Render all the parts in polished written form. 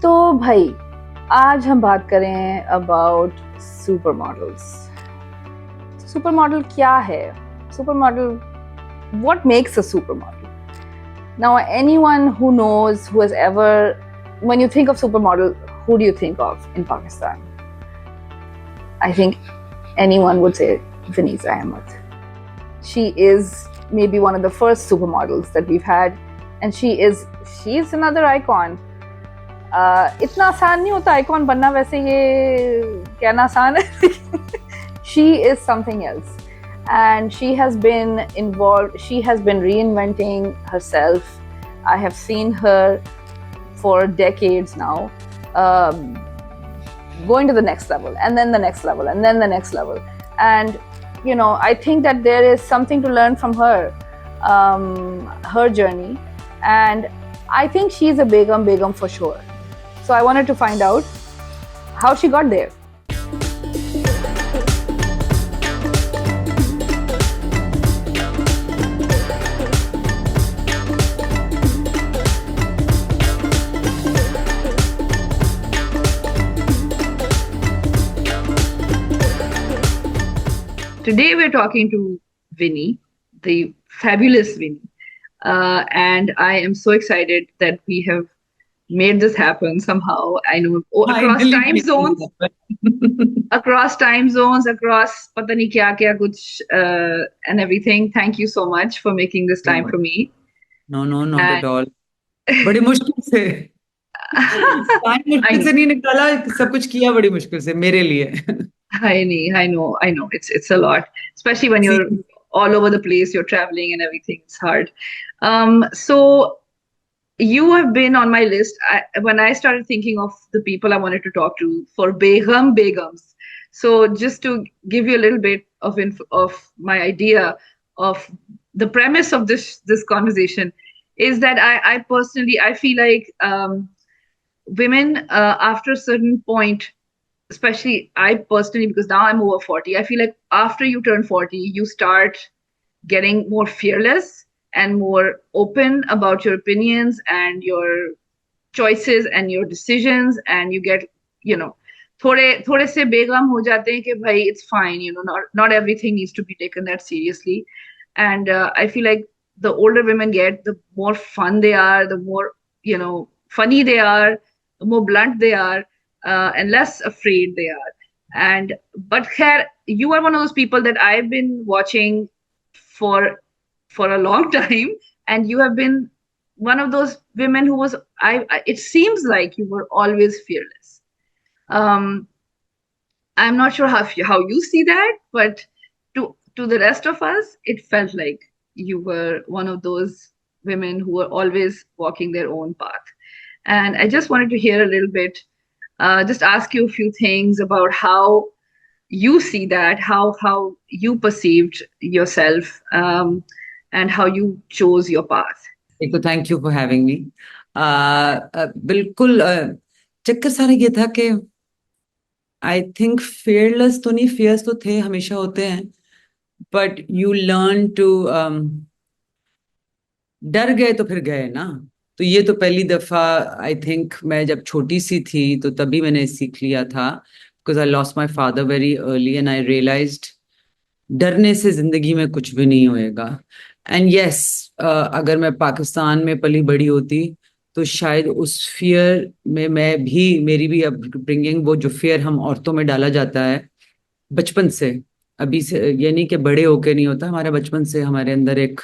तो भाई आज हम बात करें about super models. Super model क्या है? Super model, what makes a supermodel? Now, anyone who knows, who has ever, when you think of supermodel, who do you think of in Pakistan? I think anyone would say Venice Ahmed. She is maybe one of the first supermodels that we've had, and she's another icon. इतना आसान नहीं होता icon बनना, वैसे ये कहना आसान है। She is something else, and she has been involved. She has been reinventing herself. I have seen her for decades now, going to the next level, and then the next level, and then the next level. And I think that there is something to learn from her, her journey, and I think she's a Begum for sure. So I wanted to find out how she got there. Today we're talking to Vinny, the fabulous Vinny. And I am so excited that we have made this happen somehow. I know across Finally, time zones, across pata nahi kya kya kuch, and everything. Thank you so much for making this so time much. for me. No, not And at all. बड़ी मुश्किल से time I मुश्किल know, से नहीं निकाला, सब कुछ किया बड़ी मुश्किल से मेरे लिए. I know. It's a lot, especially when See, you're all over the place, you're traveling and everything. It's hard. So you have been on my list. When I started thinking of the people I wanted to talk to for Begums. So just to give you a little bit of my idea of the premise of this conversation is that I personally I feel like women after a certain point, especially I personally, because now I'm over 40, I feel like after you turn 40 you start getting more fearless and more open about your opinions and your choices and your decisions, and you get, you know, थोड़े थोड़े से बेगम हो जाते हैं कि भाई it's fine, you know, not everything needs to be taken that seriously. And I feel like the older women get, the more fun they are, the more, you know, funny they are, the more blunt they are, and less afraid they are. And but Khair, you are one of those people that I've been watching for a long time, and you have been one of those women who was it seems like you were always fearless. um I'm not sure how you see that, but to the rest of us it felt like you were one of those women who were always walking their own path. And I just wanted to hear a little bit, just ask you a few things about how you see that, how you perceived yourself, and how you chose your path. एक तो thank you for having me. बिल्कुल. चक्कर सारा ये था कि I think fearless तो नहीं, फियर्स तो थे, हमेशा होते हैं, बट यू लर्न टू डर गए तो फिर गए ना. तो ये तो पहली दफा आई थिंक मैं जब छोटी सी थी तो तभी मैंने सीख लिया था, because I lost my father very early and I realized डरने से जिंदगी में कुछ भी नहीं होएगा. एंड यस, अगर मैं पाकिस्तान में पली बड़ी होती तो शायद उस फियर में मैं भी, मेरी भी अपब्रिंगिंग, वो जो फियर हम औरतों में डाला जाता है बचपन से, अभी से ये नहीं कि बड़े होके नहीं होता, हमारे बचपन से हमारे अंदर एक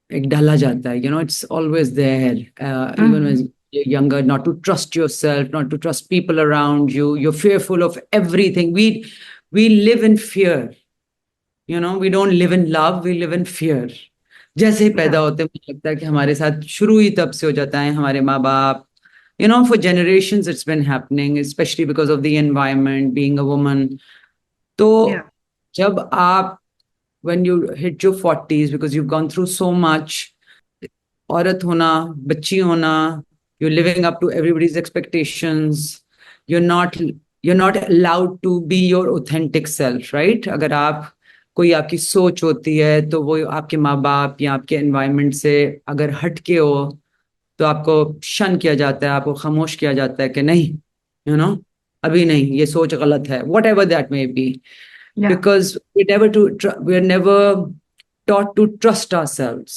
एक डाला जाता है, it's always there, even Mhm. younger, not to trust yourself, not to trust people around you. You're fearful of everything. We live in fear. We don't live in love, we live in fear. जैसे ही पैदा Yeah. होते हैं मुझे लगता है कि हमारे साथ शुरू ही तब से हो जाता है, हमारे माँ बाप, for generations it's been happening, especially because of the environment, being a woman. तो Yeah. जब आप, when you hit your 40s, because you've gone through so much, औरत होना, बच्ची होना, you're living up to everybody's expectations, you're not you're not allowed to be your authentic self, right? अगर आप, कोई आपकी सोच होती है तो वो आपके माँ बाप या आपके एनवायरनमेंट से अगर हट के हो तो आपको शन किया जाता है, आपको खामोश किया जाता है कि नहीं, अभी नहीं, ये सोच गलत है, whatever that may be, Yeah. Because we are never taught to trust ourselves.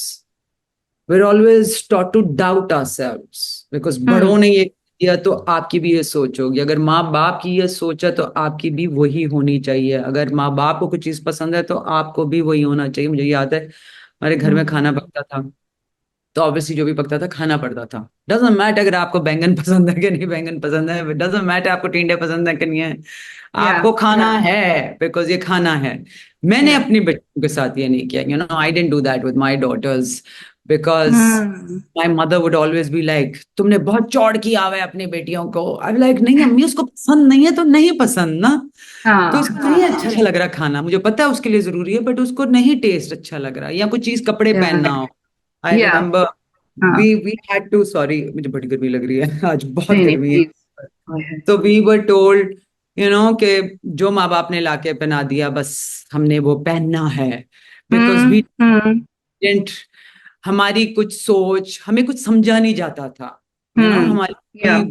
We're always taught to doubt ourselves. Because बड़ों Hmm. ने ये किया तो आपकी भी ये सोच होगी, अगर माँ बाप की ये सोच है तो आपकी भी वही होनी चाहिए, अगर माँ बाप को कुछ चीज पसंद है तो आपको भी वही होना चाहिए। मुझे याद है हमारे घर में Hmm. खाना पकता था, तो ऑब्वियसली जो भी पकता था खाना पड़ता था। डजेंट मैटर अगर आपको बैंगन पसंद है कि नहीं बैंगन पसंद है, डजेंट मैटर आपको टिंडे पसंद है कि नहीं है, Yeah. आपको खाना है, बिकॉज ये खाना है। मैंने Yeah. अपनी बेटियों के साथ ये नहीं किया, I didn't do that with my daughters, because Hmm. My mother would always be like तुमने बहुत चौड़ किया हुआ है अपनी बेटियों को। आई लाइक नहीं अम्मी, उसको पसंद नहीं है तो नहीं पसंद ना, तो हाँ. उसको नहीं अच्छा लग रहा खाना, मुझे पता है उसके लिए जरूरी है, बट उसको नहीं टेस्ट अच्छा लग रहा, या कुछ चीज कपड़े Yeah. पहनना हो। आई Yeah. रिमेम्बर हाँ. वी हैड टू, सॉरी मुझे बड़ी गर्मी लग रही है आज, बहुत नहीं नहीं गर्मी है। प्लीज. Okay. तो वी वर टोल्ड कि जो माँ बाप ने लाके पहना दिया बस हमने वो पहनना है, बिकॉज वी Hmm. डिडंट, हमारी कुछ सोच, हमें कुछ समझा नहीं जाता था, Hmm. हमारी Yeah.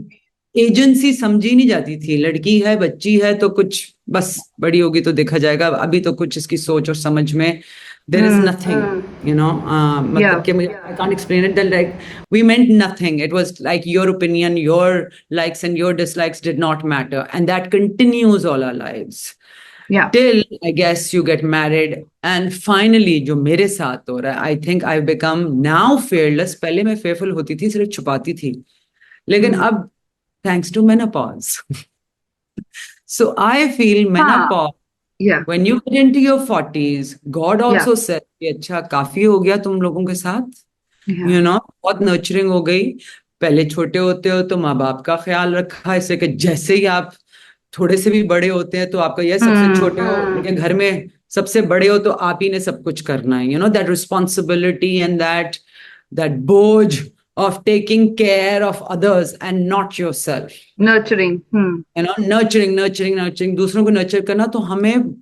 एजेंसी समझी नहीं जाती थी, लड़की है बच्ची है तो कुछ बस बड़ी होगी तो देखा जाएगा, अभी तो कुछ इसकी सोच और समझ में देर इज Hmm. नथिंग, मतलब Yeah. कि मुझे I can't explain it, like we meant nothing, it was like your opinion, your likes and your dislikes did not matter, and that continues all our lives Yeah. till I guess you get married and finally जो मेरे साथ हो रहा है, I think I've become now fearless, पहले मैं fearful होती थी, सिर्फ छुपाती थी, लेकिन Hmm. अब thanks to menopause so I feel हाँ. menopause Yeah. when you get into your 40s, God Yeah. also said कि अच्छा काफी हो गया तुम लोगों के साथ, Yeah. बहुत नर्चरिंग हो गई, पहले छोटे होते हो तो माँ बाप का ख्याल रखा, इससे कि जैसे ही आप थोड़े से भी बड़े होते हैं तो आपका यह सबसे Hmm. छोटे हो उनके घर में सबसे बड़े हो तो आप ही ने सब कुछ करना है, दैट रिस्पॉन्सिबिलिटी एंड दैट बोझ of taking care of others and not your self, Nurturing. Hmm. Nurturing nurturing nurturing, दूसरों को नर्चर करना, तो हमें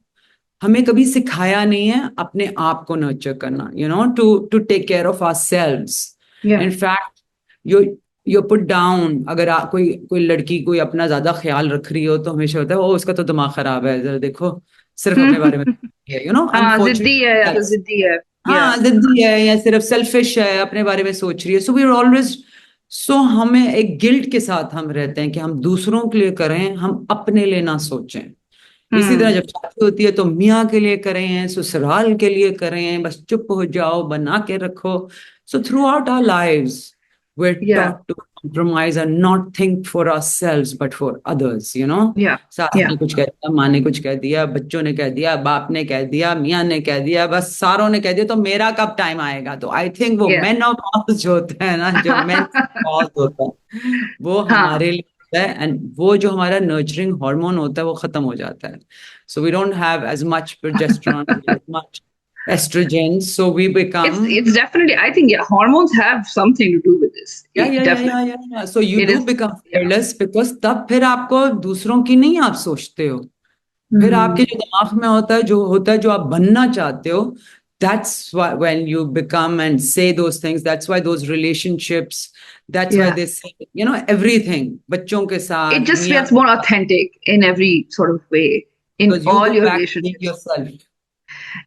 हमें कभी सिखाया नहीं है अपने आप को नर्चर करना, to take care of ourselves. Yeah. In fact you you put down, अगर कोई कोई लड़की कोई अपना ज्यादा ख्याल रख रही हो तो हमेशा होता है ओ उसका तो दिमाग खराब है, जरा देखो सिर्फ अपने बारे में, हाँ जिद्दी है या तो अनफॉर्चुनेटली, जिद्दी है. Yeah. हाँ जिद्दी है या सिर्फ सेल्फिश है, अपने बारे में सोच रही है, सो वी आर ऑलवेज, सो हमें एक गिल्ट के साथ हम रहते हैं कि हम दूसरों के लिए करें, हम अपने लिए ना सोचें। इसी तरह Hmm. जब शादी होती है तो मियाँ के लिए करें, ससुराल के लिए करें, बस चुप हो जाओ, बना के रखो। So throughout our lives we're Yeah. taught to compromise and not think for ourselves but for others. Yeah. सास Yeah. ने कुछ कह दिया, माँ ने कुछ कह दिया, बच्चों ने कह दिया, बाप ने कह दिया, मियाँ ने कह दिया, बस सारों ने कह दिया, तो मेरा कब टाइम आएगा। तो आई थिंक वो Yeah. मेन ऑफ पॉज जो होता है ना, जो मेन पॉज होता है वो हाँ. हमारे लिए होता है, एंड वो जो हमारा नर्चरिंग हार्मोन होता है वो खत्म हो जाता है, so we don't have as much progesterone, as much estrogen, so we become, It's definitely, I think, yeah, hormones have something to do with this. Definitely. So you It do is. Become Yeah. Fearless, because तब फिर आपको दूसरों की नहीं आप सोचते हो, फिर आपके Hmm. जो दिमाग में होता है जो आप बनना चाहते हो, that's why when you become and say those things, that's why those relationships, that's why Yeah. they say everything बच्चों के It साथ just मियाँ feels more authentic in every sort of way in because you all go your back to being relationships. yourself, तो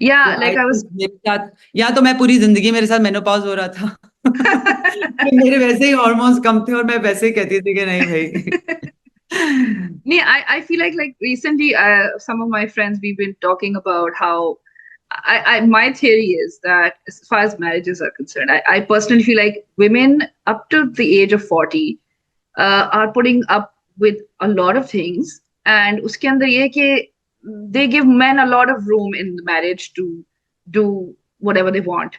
Yeah, like I I think was. मेरे साथ, या तो मैं पूरी जिंदगी मेरे साथ मेनोपॉज हो रहा था कि मेरे वैसे ही हॉर्मोन्स कम थे और मैं वैसे ही कहती थी कि नहीं भाई Yeah, I feel like recently some of my friends we've been talking about how my theory is that as far as marriages are concerned, I personally feel like women up to the age of 40 are putting up with a lot of things, and uske andar ye hai कि they give men a lot of room in the marriage to do whatever they want,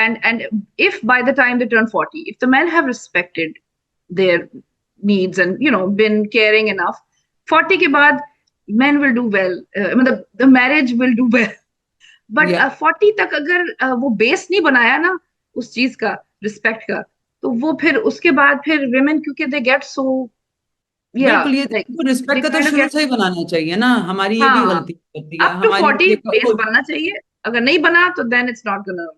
and if by the time they turn 40, if the men have respected their needs and been caring enough, 40 के बाद men will do well, मतलब the marriage will do well. But या 40 तक अगर वो base नहीं बनाया ना उस चीज का, रिस्पेक्ट का, तो वो फिर उसके बाद फिर women क्योंकि they get so, yeah, बिल्कुल, ये like तो they रिस्पेक्ट का तो kind of शुरू get. से ही बनाना चाहिए ना, हमारी ये भी हाँ, गलती होती है, up to हमारी 40 ये बेस बनना चाहिए, अगर नहीं बना तो then it's not gonna.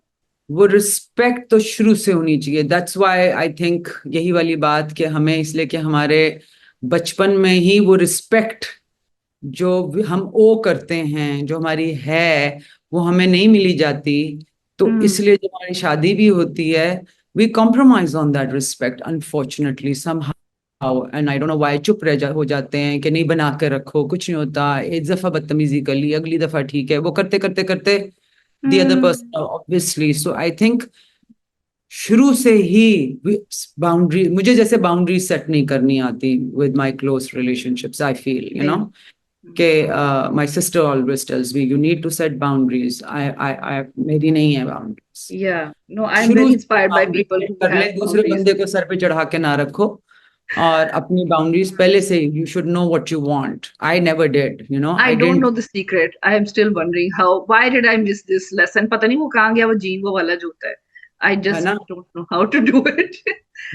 वो रिस्पेक्ट तो शुरू से होनी चाहिए. दैट्स व्हाई आई थिंक यही वाली बात कि हमें इसलिए कि हमारे बचपन में ही वो रिस्पेक्ट जो हम ओ करते हैं, जो हमारी है, वो हमें नहीं मिली जाती. तो Hmm. इसलिए जब हमारी शादी भी होती है, we compromise on that respect unfortunately somehow. And I don't know why चुप हो जाते हैं कि नहीं, बना के रखो, कुछ नहीं होता, एक दफा बदतमीजी कर ली, अगली दफा ठीक है. वो करते करते करते the other person Hmm. obviously. So I think शुरू से ही बाउंड्री, मुझे जैसे बाउंड्री सेट नहीं करनी आती with my close relationships. I feel Same. कि my sister always tells me you need to set boundaries. I मेरी नहीं है बाउंड्रीज. Yeah. No, I'm शुरू very से inspired by boundary people set who कर ले, have दूसरे boundaries. बंदे को सर पे चढ़ा के ना रखो. और अपनी बाउंड्रीज पहले से, you should know what you want. I never did, I I don't didn't. know the secret. I am still wondering why did I miss this lesson? पता नहीं वो कहाँ गया वो जीन वो वाला जो होता है. I है just ना? don't know how to do it.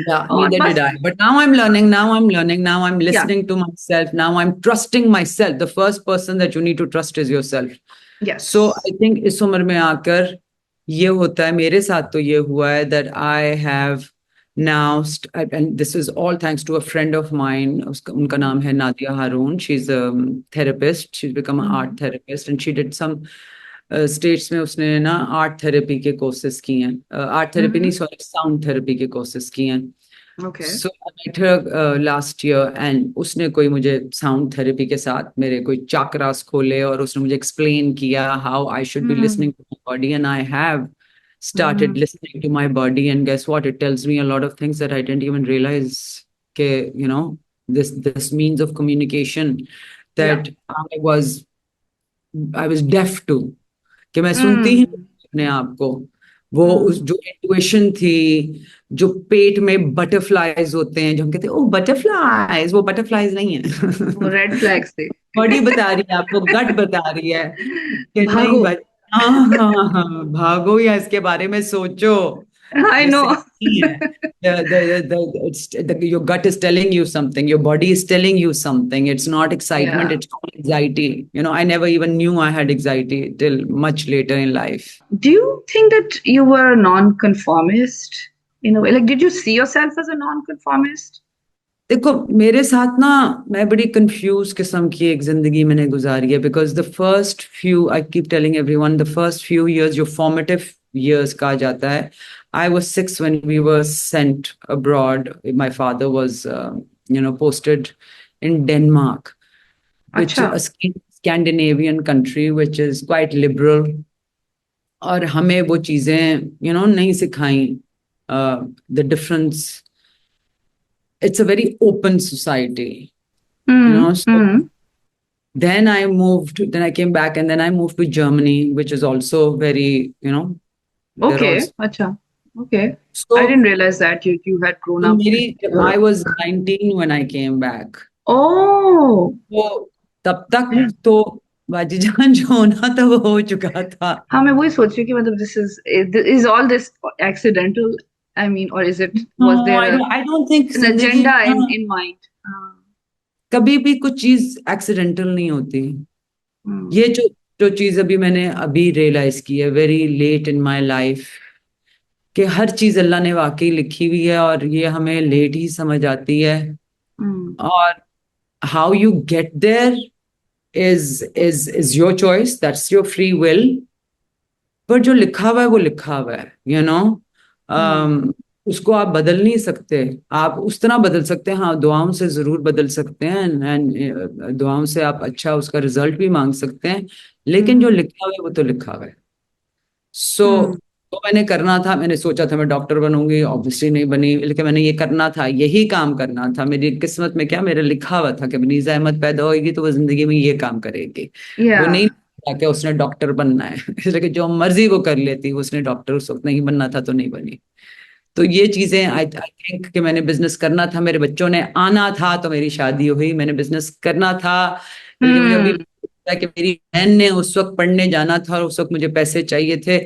Yeah, और neither did बस, I. But now I'm learning. Now I'm learning. Now I'm yeah, listening to myself. Now I'm trusting myself. The first person that you need to trust is yourself. So yes. I think इस उम्र में आकर ये होता है, मेरे साथ तो ये हुआ है that I have now, and this is all thanks to a friend of mine. उनका नाम है Nadia Haroon. She's a therapist. She's become an art Mm. therapist, and she did some States में उसने ना आर्ट थेरेपी के courses किए हैं. Art therapy नहीं, Mm. सॉरी, साउंड थेरेपी के कोर्सेज किए हैं. Okay. So I met her last year, and उसने कोई मुझे साउंड थेरेपी के साथ मेरे कोई चाकरास खोले, और उसने मुझे एक्सप्लेन किया how I should be Mm. Listening to my body. And I have started Mm. listening to my body, and guess what, it tells me a lot of things that I didn't even realize ke, this means of communication Yeah. that I was deaf to, कि मैं सुनती ही नहीं Mm. अपने आप को. वो उस Mm. जो इंट्यूशन थी, जो पेट में बटरफ्लाईज होते हैं, जो हम कहते हैं ओ बटरफ्लाईज, वो बटरफ्लाईज नहीं वो है. रेड फ्लैग्स थे. बॉडी बता रही है आपको, गट बता रही है कि नहीं भागो. भाई. हाँ हाँ हाँ, भागो या इसके बारे में सोचो. I ये सही know. नहीं है. Your gut is telling you something. Your body is telling you something. It's not excitement. Yeah. It's called anxiety. I never even knew I had anxiety till much later in life. Do you think that you were a non-conformist in a way? Like, did you see yourself as a non-conformist? देखो, मेरे साथ ना, मैं बड़ी confuse किस्म की एक जिंदगी मैंने गुजारी है. Because the first few, I keep telling everyone, the first few years जो फॉर्मेटिव years कहा जाता है. I was 6 when we were sent abroad. My father was, posted in Denmark, which अच्छा. a Scandinavian country, which is quite liberal. और हमें वो चीजें, नहीं सिखाई. The difference. It's a very open society. Hmm. So Hmm. then I came back, and then I moved to Germany, which is also very, they're Okay. also. अच्छा. Okay. I didn't So, realize that you had grown तो up मेरी, in जब I Europe. was 19 when I came back. Oh. तो तब तक तो बाजीजान जो होना था वो हो चुका था. हाँ, मैं वही सोच रही हूँ कि मतलब is all this accidental? I mean, or is it, was No, there I don't think an जिंदगी agenda में ना in mind? कभी भी कुछ चीज एक्सीडेंटल नहीं होती. ये Hmm. जो जो चीज मैंने अभी रियलाइज की है very late in my life, कि हर चीज अल्लाह ने वाकई लिखी हुई है, और ये हमें लेट ही समझ आती है. Hmm. और how you get there is your choice. That's your free will. पर जो लिखा हुआ है वो लिखा हुआ है. Hmm. उसको आप बदल नहीं सकते. आप उस तरह बदल सकते हैं, हाँ, दुआओं से जरूर बदल सकते हैं, एंड दुआओं से आप अच्छा उसका रिजल्ट भी मांग सकते हैं. लेकिन जो Hmm. लिखा हुआ है वो तो लिखा हुआ है. सो Hmm. तो मैंने करना था, मैंने सोचा था मैं डॉक्टर बनूंगी, ऑब्वियसली नहीं बनी. लेकिन मैंने ये करना था, यही काम करना था. मेरी किस्मत में क्या, मेरा लिखा हुआ था कि मनीषा अहमद पैदा होगी तो वो जिंदगी में ये काम करेगी. वो Yeah. नहीं था कि उसने डॉक्टर बनना है. इसलिए कि जो मर्जी वो कर लेती, उसने डॉक्टर उस वक्त नहीं बनना था तो नहीं बनी. तो ये चीजें आई थिंक कि मैंने बिजनेस करना था, मेरे बच्चों ने आना था तो मेरी शादी हुई. मैंने बिजनेस करना था, बल्कि मुझे अभी Hmm. लगता है कि मेरी बहन ने उस वक्त पढ़ने जाना था और उस वक्त मुझे पैसे चाहिए थे.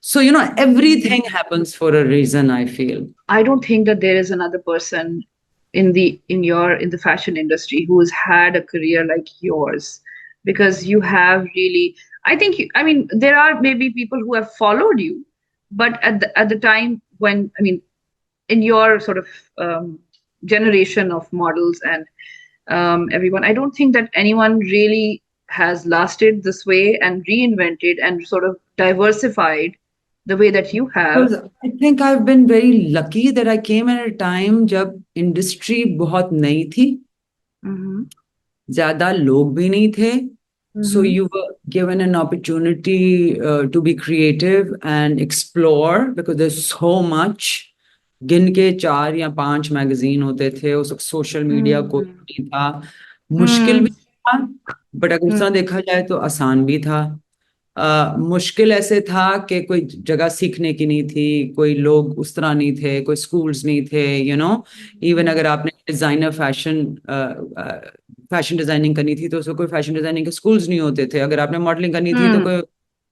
So everything happens for a reason, I feel. I don't think that there is another person in the fashion industry who's had a career like yours, because you have really, I think I mean there are maybe people who have followed you, but at the time when, I mean, in your sort of generation of models and everyone, I don't think that anyone really has lasted this way and reinvented and sort of diversified the way that you have. Because I think I've been very lucky that I came at a time जब industry बहुत नई थी, Mm-hmm. ज़्यादा लोग भी नहीं थे. So Mm-hmm. you were given an opportunity to be creative and explore because there's so much. गिन के 4 या 5 मैगजीन होते थे उस वक्त. सोशल मीडिया कोई Mm-hmm. नहीं था. मुश्किल भी Mm-hmm. था, बट अगर दूसरा देखा जाए तो आसान भी था. मुश्किल ऐसे था कि कोई जगह सीखने की नहीं थी, कोई लोग उस तरह नहीं थे, कोई स्कूल्स नहीं थे, इवन अगर आपने डिजाइनर फैशन डिजाइनिंग करनी थी तो उसको कोई फैशन डिजाइनिंग के स्कूल्स नहीं होते थे. अगर आपने मॉडलिंग करनी थी तो कोई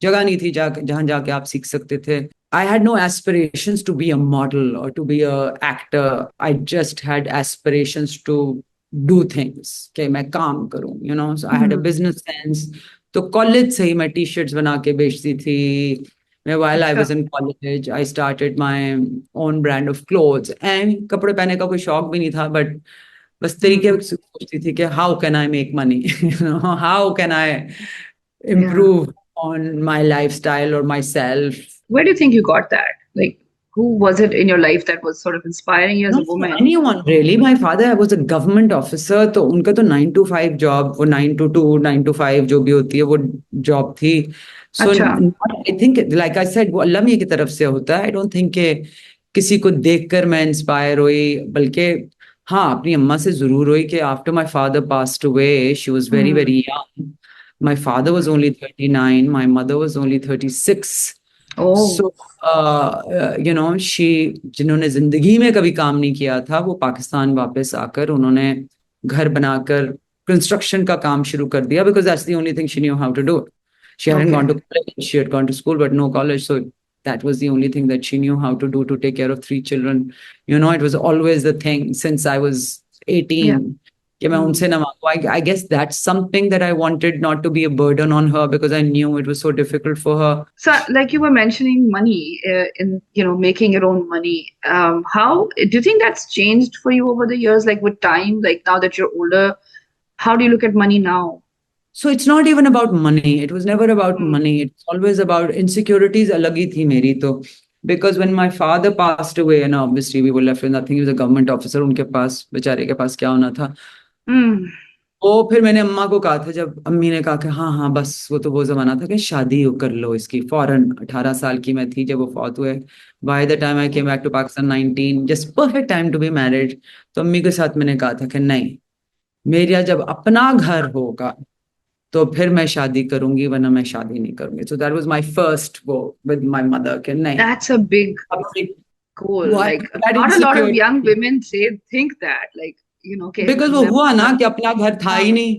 जगह नहीं थी जहां जाके आप सीख सकते थे. I had no aspirations to be a model or to be a actor. I just had aspirations to do things. कि मैं काम करूं, So I had a business sense. तो कॉलेज से ही मैं टी शर्ट्स बना के बेचती थी. While I was अच्छा. in college, I started my own brand of clothes. And कपड़े पहनने का कोई शौक भी नहीं था, बट बस तरीके Mm. से सोचती थी कि how can I make money? How can I Yeah. improve on my lifestyle or myself? Where do you think you got that? Like, who was it in your life that was sort of inspiring you as a Not for woman? anyone really. My father was a government officer, तो उनका तो 9 to 5 job, वो 9 to 2, 9 to 5 जो भी होती है वो job थी. So अच्छा. I think, like I said, वो अल्लाह मियां की तरफ से होता है. I don't think कि किसी को देखकर मैं इंस्पायर हुई, बल्कि हाँ अपनी अम्मा से जरूर हुई कि after my father passed away, she was very Hmm. very young. My father was only 39, my mother was only 36. Oh. So, जिन्होंने जिंदगी में कभी काम नहीं किया था, वो पाकिस्तान वापस आकर उन्होंने घर बनाकर कंस्ट्रक्शन का काम शुरू कर दिया, because that's the only thing she knew how to do. She hadn't Okay. gone to college. She had gone to school, but no college. So that was the only thing that she knew how to do to take care of 3 children. It was always the thing since I was Yeah. 18. कि मैं Hmm. उनसे ना मांगू. I guess that's something that I wanted not to be a burden on her because I knew it was so difficult for her. So, like you were mentioning money in, making your own money. How do you think that's changed for you over the years? Like with time, like now that you're older, how do you look at money now? So it's not even about money. It was never about Hmm. money. It's always about insecurities. अलग ही थी मेरी तो. Because when my father passed away, and obviously we were left with nothing. He was a government officer. उनके पास बेचारे के पास क्या होना था. Hmm. वो फिर मैंने अम्मा को कहा था, जब अम्मी ने कहा कि हाँ हाँ बस वो तो वो जमाना था कि शादी कर लो इसकी फौरन. 18 साल की मैं थी जब वो फौत हुए. By the time I came back to Pakistan 19, just perfect time to be married. तो अम्मी के साथ मैंने कहा था कि नहीं, मेरा जब अपना घर होगा तो फिर मैं शादी करूंगी, वरना मैं शादी नहीं करूंगी. So that was my first वो विद माय मदर कि नहीं. That's a big अब goal. वो Like that not a lot of young insecurity. women think that. Like, okay, because वो हुआ ना कि अपना घर था ही नहीं.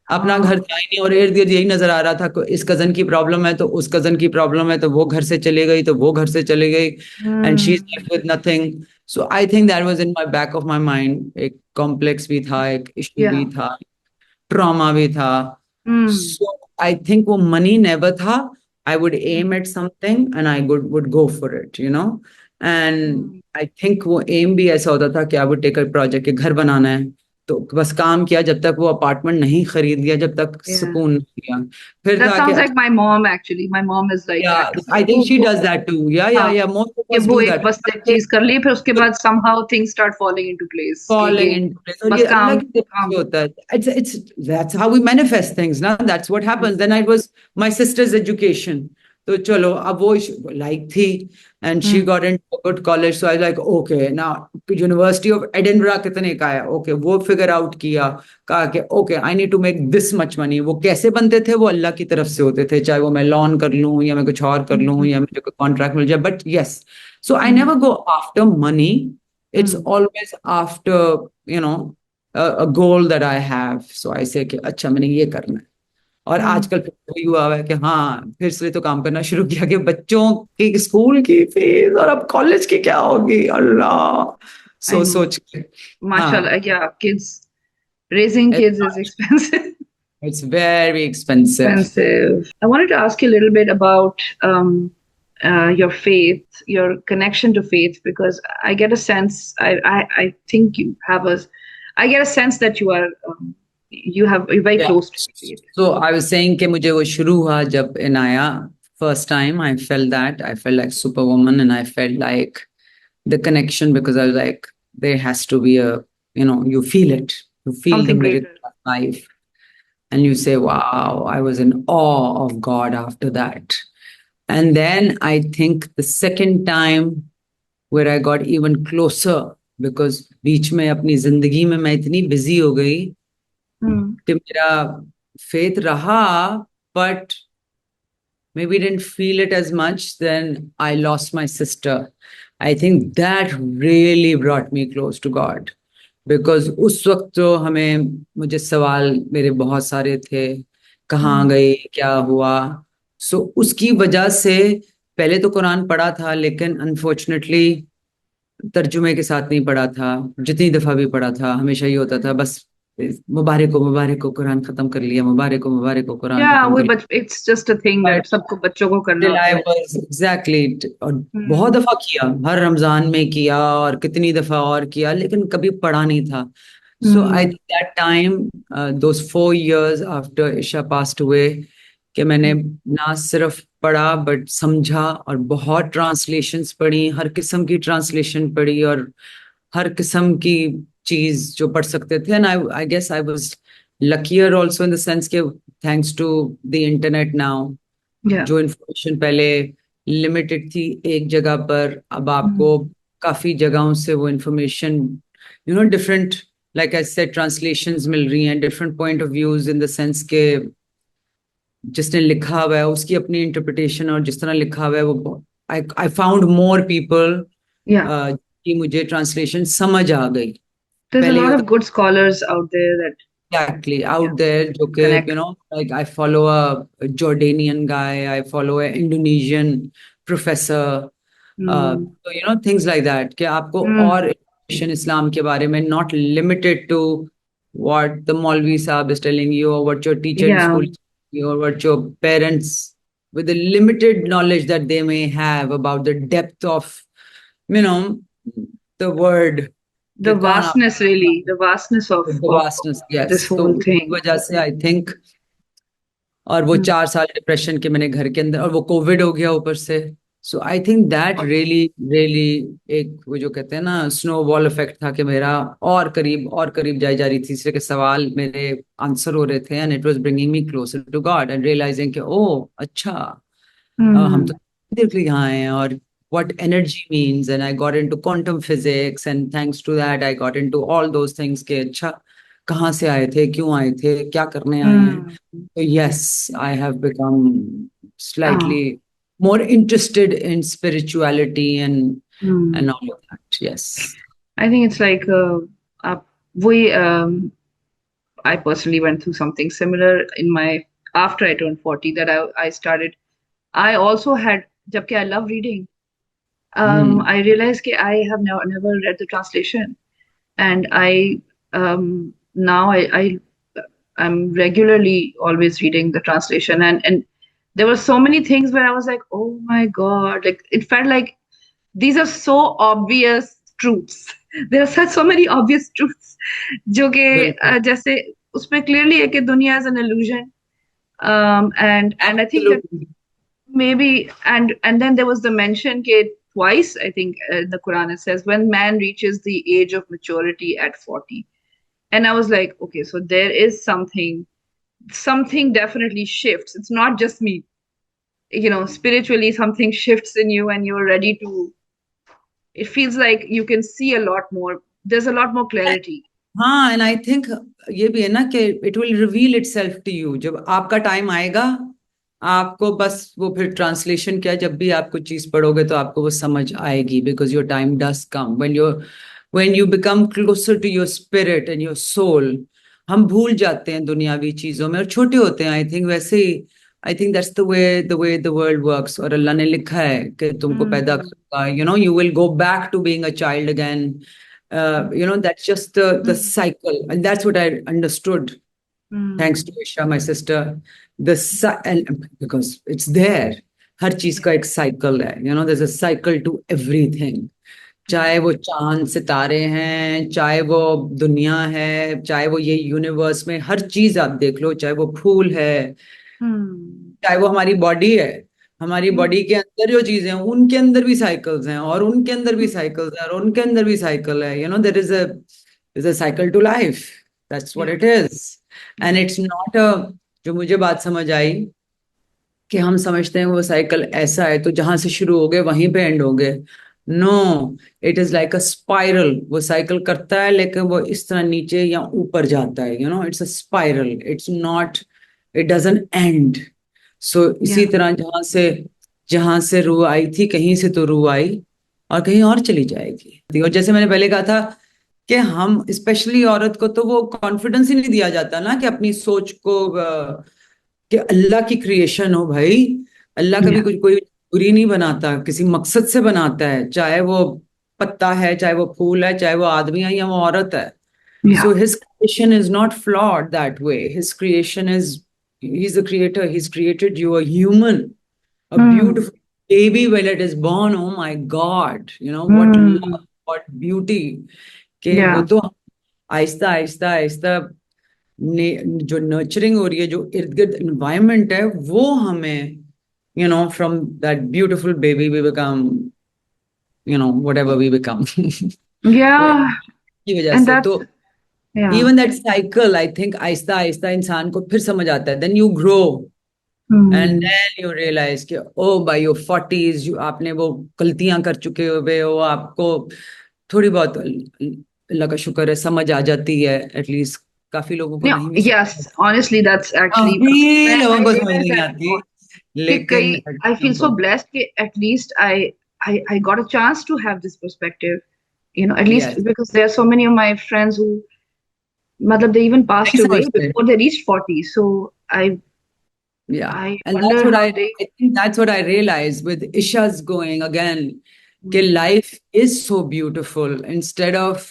अपना घर हाँ. था ही नहीं, और इर्द गिर्द यही नजर आ रहा था कि इस कजन की प्रॉब्लम है तो उस कजन की प्रॉब्लम है, तो वो घर से चली गई तो वो घर से चली गई. And she is Hmm. Left with nothing. So I think that was in my back of my mind. एक कॉम्प्लेक्स भी था, एक इशू भी Yeah. था, ट्रॉमा भी था. Hmm. So I think वो money never था. I would aim at something and I would go for it. And Hmm. I think वो aim भी ऐसा होता था कि I would take a project कि घर बनाना है, तो बस काम किया जब तक वो अपार्टमेंट नहीं खरीद लिया, जब तक Yeah. सुकून नहीं किया. फिर That था कि sounds like my mom actually. My mom is like yeah, that. I think she वो does that too. Yeah, हाँ, yeah. Most of कि us वो do एक that. बस एक चीज कर ली, फिर उसके बाद somehow things start falling into place कि Falling ये into place. और बस ये अल्लाह काम की तरफ काम. से होता है. It's that's how we manifest things. Now that's what happens. Then I was my sister's education. तो चलो अब वो like थी, and she Hmm. got into a good college. So I was like, okay, now University of Edinburgh कितने का है? Okay, वो figure out किया, कहा कि okay, I need to make this much money. वो कैसे बनते थे? वो अल्लाह की तरफ से होते थे, चाहे वो मैं loan कर लूं या मैं कुछ और कर लूं या मुझे कोई contract मिल जाए. But yes, so I never go after money. It's always after, a goal that I have. So I say कि अच्छा मैंने ये करना है. और आजकल फिर वही हुआ है कि हाँ फिर से तो काम करना शुरू किया कि बच्चों की स्कूल की फीस और अब कॉलेज की क्या होगी, अल्लाह. I know. सोच के हाँ. Mashallah, yeah, raising kids is It's expensive. it's very expensive. Expensive. I wanted to ask you a little bit about your faith, your connection to faith, because I get a sense, I think you have a, I get a sense that you are, you're very Yeah. close to your faith. So I was saying कि मुझे वो शुरू हुआ जब Inaya first time I felt that I felt like superwoman and I felt like the connection because I was like there has to be a you feel it, you feel the Something miracle greater. of life and you say wow, I was in awe of God after that. And then I think the second time where I got even closer because बीच में अपनी जिंदगी में मैं इतनी busy हो गई Hmm. कि मेरा faith रहा but maybe didn't feel it as much. Then I lost my sister. I think that really brought me close to God because उस वक्त तो हमें मुझे सवाल मेरे बहुत सारे थे कहाँ Hmm. गए क्या हुआ सो उसकी वजह से पहले तो कुरान पढ़ा था लेकिन अनफॉर्चुनेटली तर्जुमे के साथ नहीं पढ़ा था जितनी दफा भी पढ़ा था हमेशा ये होता था बस मुबारक हो कुरान खत्म कर लिया मुबारक हो कुरान Yeah, खत्म we, कर but it's just a thing लिया that सबको बच्चों को करना till होता I है. was exactly और बहुत Hmm. दफा किया हर रमजान में किया और कितनी दफा और किया लेकिन कभी पढ़ा नहीं था so I Hmm. think that time those 4 years after Isha passed away कि मैंने ना सिर्फ पढ़ा बट समझा और बहुत ट्रांसलेशंस पढ़ी हर किस्म की ट्रांसलेशन पढ़ी और हर किस्म की चीज जो पढ़ सकते थे and I guess I was luckier also in the sense कि thanks to the internet now Yeah. जो इन्फॉर्मेशन पहले लिमिटेड थी एक जगह पर अब Hmm. आपको काफी जगहों से वो information different like I said translations मिल रही हैं different point of views in the sense के जिसने लिखा हुआ है उसकी अपनी इंटरप्रिटेशन और जिस तरह लिखा हुआ है वो I I found more people Yeah. कि मुझे ट्रांसलेशन समझ आ गई There's a पहले ये lot होता of good scholars out there that, exactly yeah, out there जो कि connect. like I follow a Jordanian guy I follow an Indonesian professor Hmm. so things like that कि आपको Hmm. और information इस्लाम के बारे में not limited to what the Maulvi Saab is telling you or what your teacher in Yeah. school is telling you or what your parents with the limited knowledge that they may have about the depth of you know the word The कि कौन आप vastness, really, the vastness the of vastness yes this तो whole उस thing. वजह से I think और वो Hmm. 4 साल डिप्रेशन के मैंने घर के अंदर और वो कोविड हो गया ऊपर से so I think that really really एक वो जो कहते हैं ना स्नो बॉल इफेक्ट था कि मेरा और करीब जाई जा रही थी इसलिए कि सवाल मेरे आंसर हो रहे थे and it was bringing me closer to God and realizing कि ओ अच्छा हम Hmm. तो देख लिए यहाँ हैं और what energy means and I got into quantum physics and thanks to that I got into all those things के अच्छा कहाँ से आए थे क्यों आए थे क्या करने आए हैं Hmm. so yes I have become Ah. slightly more interested in spirituality Hmm. and all of that yes I think it's like we I personally went through something similar in my after I turned 40 that I started. I also had jabki I love reading. hmm. I realized that I have never read the translation, and I now I'm regularly always reading the translation, and there were so many things where I was like, oh my god, like it felt like these are so obvious truths. There are such so many obvious truths जो कि बिल्कुल जैसे उसमें clearly है कि दुनिया is an illusion, and I think that absolutely maybe and then there was the mention कि twice I think in the Quran it says when man reaches the age of maturity at 40, and I was like, okay, so there is something definitely shifts. It's not just me, spiritually something shifts in you and you're ready to, it feels like you can see a lot more, there's a lot more clarity. हाँ and I think ये भी है ना कि it will reveal itself to you जब आपका time आएगा आपको बस वो फिर ट्रांसलेशन क्या जब भी आप कुछ चीज पढ़ोगे तो आपको वो समझ आएगी because your time does come when you become closer to your spirit and your soul हम भूल जाते हैं दुनियावी चीजों में और छोटे होते हैं आई थिंक वैसे ही I think that's the way the world works और अल्लाह ने लिखा है कि तुमको पैदा Mm, करूंगा you will go back to being a child again that's just the mm, cycle, and that's what I understood. Thanks mm, to Isha, my sister, and because it's there. हर चीज का एक साइकिल है, you know, there is a cycle to everything. चाहे वो चांद सितारे हैं, चाहे वो दुनिया है, चाहे वो ये यूनिवर्स में हर चीज आप देख लो, चाहे वो फूल है, Hmm. चाहे वो हमारी बॉडी है, हमारी Hmm. बॉडी के अंदर जो चीजें हैं उनके अंदर भी साइकिल्स हैं, और उनके अंदर भी साइकिल्स हैं, और उनके अंदर भी साइकिल है, you know, there is a cycle to life, that's what Yeah. It is. And Yeah. It's not a, जो मुझे बात समझ आई कि हम समझते हैं वो साइकिल ऐसा है तो जहां से शुरू हो गए वहीं पे एंड हो गए। No, it is like a spiral, वो साइकिल करता है लेकिन वो इस तरह नीचे या ऊपर जाता है, you know, it's a spiral, it's not, it doesn't end. So इसी Yeah. तरह जहां से रूह आई थी, कहीं से तो रूह आई और कहीं और चली जाएगी। और जैसे मैंने पहले कहा था कि हम स्पेशली औरत को तो वो कॉन्फिडेंस ही नहीं दिया जाता ना कि अपनी सोच को कि अल्लाह की क्रिएशन हो भाई। अल्लाह कभी Yeah. कुछ कोई बुरी नहीं बनाता, किसी मकसद से बनाता है, चाहे वो पत्ता है, चाहे वो फूल है, चाहे वो आदमी है या वो औरत है। Yeah. So his creation is not flawed that way. His creation is, he's the creator. He's created you a human, a Hmm. beautiful baby when it is born. Oh my God, you know, what Hmm. love, what beauty. कि वो Yeah. तो आहिस्ता आहिस्ता आहिस्ता जो nurturing हो रही है, जो इर्द गिर्द इन्वायरमेंट है, वो हमें, you know, from that beautiful baby we become, you know, whatever we become Yeah. की वजह And से that's, तो yeah. Even that cycle, I think आहिस्ता आहिस्ता इंसान को फिर समझ आता है, then you grow and Hmm. Then you realize कि ओ बाय योर 40s आपने वो गलतियां कर चुके हुए हो, आपको थोड़ी बहुत अल्लाह का शुक्र है समझ आ जाती है एटलीस्ट। काफी लोगों को No, नहीं भी समझ, yes, honestly, that's actually, काफी लोगों I को समझ realize नहीं that आती, कि लेकिन कई, I feel so blessed कि at least I got a chance to have this perspective, at least yes, because there are so many of my friends who, matlab, they even passed नहीं away समझते। before they reached 40. So Yeah, I and that's wonder what how I they. I think that's what I realized with Isha's going again. That Mm, life is so beautiful. Instead of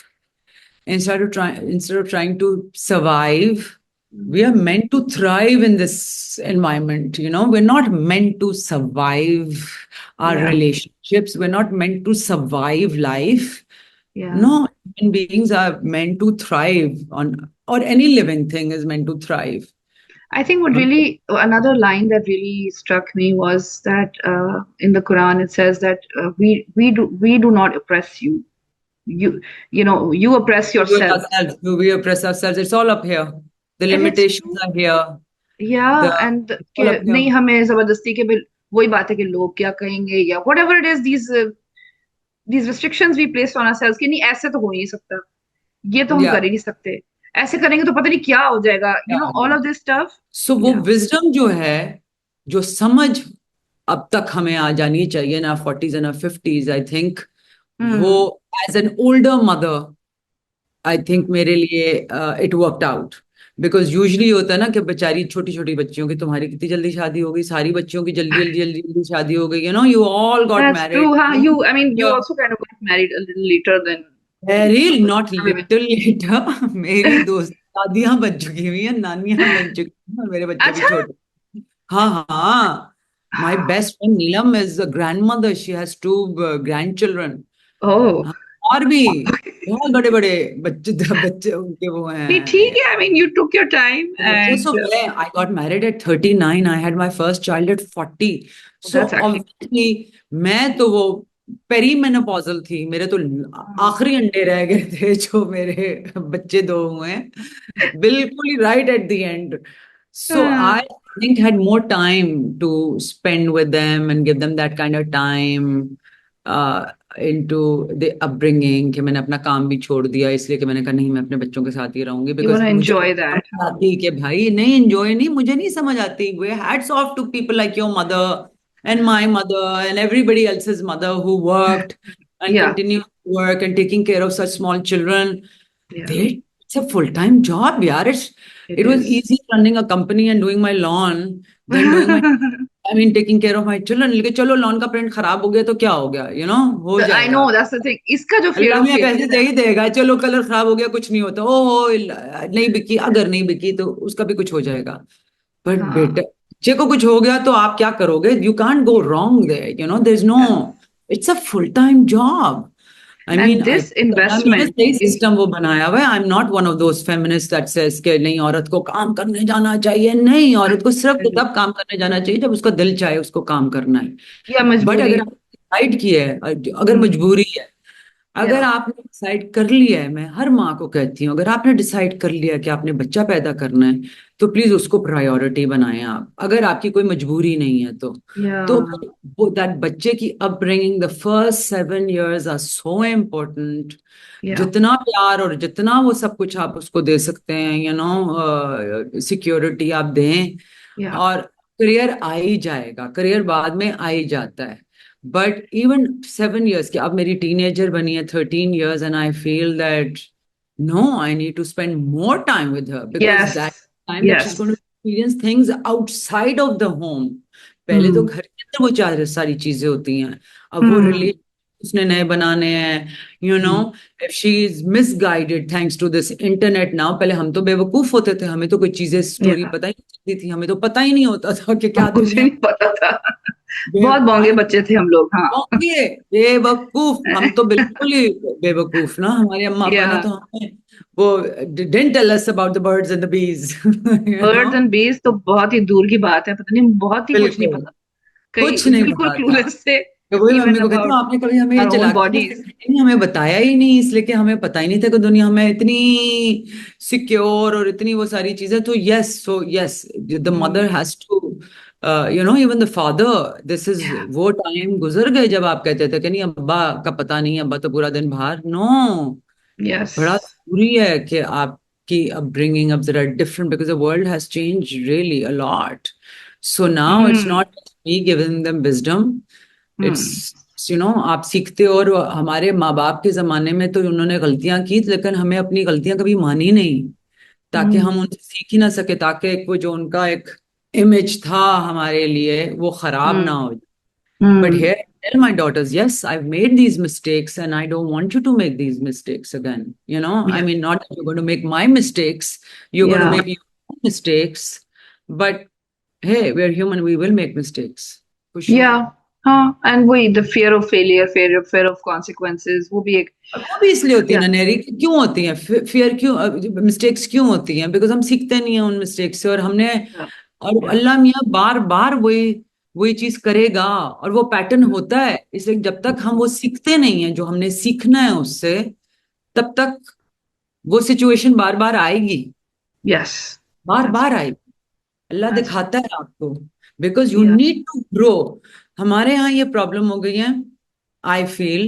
trying to survive, we are mm, meant to thrive in this environment. You know, we're not meant to survive our yeah, relationships. We're not meant to survive life. yeah. No, human beings are meant to thrive on, or any living thing is meant to thrive. I think what really, another line that really struck me was that in the Quran it says that we do not oppress you. You you oppress Do it yourself. ourselves. Do we oppress ourselves? It's all up here. The And it's limitations true. are here. Yeah, The and it's कि all up here. नहीं हमें जबरदस्ती के bill वही बात है कि लोग क्या कहेंगे या whatever it is, these restrictions we place on ourselves कि नहीं ऐसे तो हो ही नहीं सकता, ये तो हम कर Yeah. ही नहीं सकते, ऐसे करेंगे तो पता नहीं क्या हो जाएगा, क्या आ all गया? of this stuff. सो वो Yeah. विजडम जो है, जो समझ अब तक हमें आ जानी चाहिए ना 40s and 50s, I think वो Hmm. As an older mother, I think मेरे लिए it worked out. Because usually होता है ना कि बेचारी छोटी छोटी बच्चियों की, तुम्हारी कितनी जल्दी शादी हो गई, सारी बच्चियों की जल्दी जल्दी जल्दी जल्दी शादी हो गई, you know, you all got That's married, true, huh? you I mean, you know, also kind of got married a little later than very not other women. Little letter मेरी दोस्त दादियां बन चुकी हुई हैं, नानियां बन चुकी हैं, और मेरे बच्चे भी अच्छा. छोटे। हाँ हाँ, my best friend Neelam is a grandmother, she has two grandchildren. Oh. और भी बहुत बड़े बड़े बच्चे बच्चे उनके वो नहीं ठीक हैं। है, I mean, you took your time बच्चे and सो मैं I got married eight 39, I had my first child at 40। So that's actually. Obviously मैं तो वो पेरी मेनोपॉजल थी, मेरे तो Hmm. आखिरी अंडे रह गए थे जो मेरे बच्चे दो हुए हैं, बिल्कुल ही right at the end. So Hmm. I think had more time to spend with them and give them that kind of time uh, into the upbringing, कि मैंने अपना काम भी छोड़ दिया इसलिए कि मैंने कहा नहीं मैं अपने बच्चों के साथ ही रहूंगी, You want बिकॉज to मुझे enjoy नहीं that. समझ आती कि भाई नहीं एंजॉय नहीं, मुझे नहीं समझ आती। वे hats off to people like your mother and my mother and everybody else's mother who worked and Yeah, continued to work and taking care of such small children. yeah, They, it's a full-time job, yaar. it It was is. easy running a company and doing my lawn than doing my, I mean, taking care of my children. लेकिन चलो lawn का print खराब हो गया तो क्या हो गया, यू नो, हो I जाएगा। know that's the thing. इसका जो fear अल्लाह of मियाँ पैसे failure दे है. ही देगा, चलो कलर खराब हो गया कुछ नहीं होता, ओहो नहीं बिकी, अगर नहीं बिकी तो उसका भी कुछ हो जाएगा। बट बेटा, हाँ. बच्चे को कुछ हो गया तो आप क्या करोगे? You can't go wrong there, you know, there is no, Yeah. It's a full time job. I mean And I this उन्होंने investment सही is, सिस्टम वो बनाया हुआ है। I am not one of those feminist that says कि नहीं, औरत को काम करने जाना चाहिए। नहीं, औरत को सिर्फ तब काम करने जाना चाहिए जब उसका दिल चाहे उसको काम करना है। या बट मजबूरी। अगर आप डिसाइड किए है, अगर हम्म, मजबूरी है, अगर या आपने डिसाइड कर लिया है, मैं हर माँ को कहती हूँ, अगर आपने डिसाइड कर लिया कि आपने बच्चा पैदा करना है, तो प्लीज उसको प्रायोरिटी बनाएं आप, अगर आपकी कोई मजबूरी नहीं है तो। या तो वो दैट बच्चे की upbringing, the first 7 years are so important. या जितना प्यार और जितना वो सब कुछ आप उसको दे सकते हैं, यू नो, सिक्योरिटी आप दें, या और करियर आ ही जाएगा, करियर बाद में आ ही जाता है। बट इवन 7 years की, अब मेरी टीनेजर बनी है 13 years, and I feel that no, I need to spend more time with her, because yes that time that she is yes going to experience things outside of the home. पहले तो हम्म घर के अंदर वो चार सारी चीजें होती हैं, अब वो हम्म रिलेशन उसने नए बनाने हैं, you know. Hmm if she is misguided thanks to this internet now, पहले हम तो बेवकूफ होते थे, हमें तो कोई चीजें स्टोरी या पता ही नहीं चलती थी, हमें तो पता ही नहीं होता था कि क्या कुछ दुनिया। नहीं पता था। बहुत बोंगे बच्चे थे हम लोग, हाँ। होंगे बेवकूफ, हम तो बिल्कुल ही बेवकूफ ना, हमारे अम्मा अब्बा ने या तो हमें वो didn't tell us about the birds and the bees, you know. Birds and bees तो बहुत ही दूर की बात है, पता नहीं, बहुत ही कुछ नहीं बिल्कुल पता। कुछ कई नहीं बिल्कुल पता था। क्लूलेस थे। तो वही मैं इवन मम्मी को कहती हूँ, अबाउट आपने कभी हमें ये आवर ओन चालाकियां बॉडीज। सिखाई नहीं, हमें बताया ही नहीं, इसलिए कि हमें पता ही नहीं था कि दुनिया में इतनी सिक्योर और इतनी वो सारी चीजें। तो yes, so yes, the mother has to, you know, even the father, this is, वो टाइम गुजर गए जब आप कहते थे कि नहीं अब्बा का पता नहीं है, अब्बा तो पूरा दिन बाहर। No, yes. बड़ा जरूरी है कि आपकी अपब्रिंगिंग अब जरा different, because the world has change really a lot. So now it's hmm not me giving them wisdom, hmm it's, you know, आप सीखते हो। और हमारे माँ बाप के जमाने में तो उन्होंने गलतियां की, लेकिन हमें अपनी गलतियां कभी मानी नहीं, ताकि हम हम्म उनसे सीख ही ना सके, ताकि एक वो जो उनका एक इमेज था हमारे लिए वो खराब ना हम्म हो। But hmm here, I tell my daughters, yes, I've made these mistakes and I don't want you to make these mistakes again. You know, I या mean, not that you're going to make my mistakes, you're going to या make your own mistakes. But hey, we're human, we will make mistakes for या sure. हाँ, and वही the fear of failure, fear of consequences, वो भी एक। और वो भी इसलिए होती है या ना नेरी, क्यों होती है फियर, क्यों मिस्टेक्स क्यों होती हैं? बिकॉज हम सीखते नहीं है उन मिस्टेक से, और हमने, या और या अल्लाह मियाँ बार बार वही वही चीज करेगा, और वो पैटर्न होता है। इसलिए जब तक हम वो सीखते नहीं है जो हमने सीखना है उससे, तब तक वो सिचुएशन बार बार आएगी, यस। बार दैट्स बार आएगी। अल्लाह दैट्स दिखाता है आपको, बिकॉज यू या नीड टू ग्रो। हमारे यहाँ ये प्रॉब्लम हो गई है, आई फील,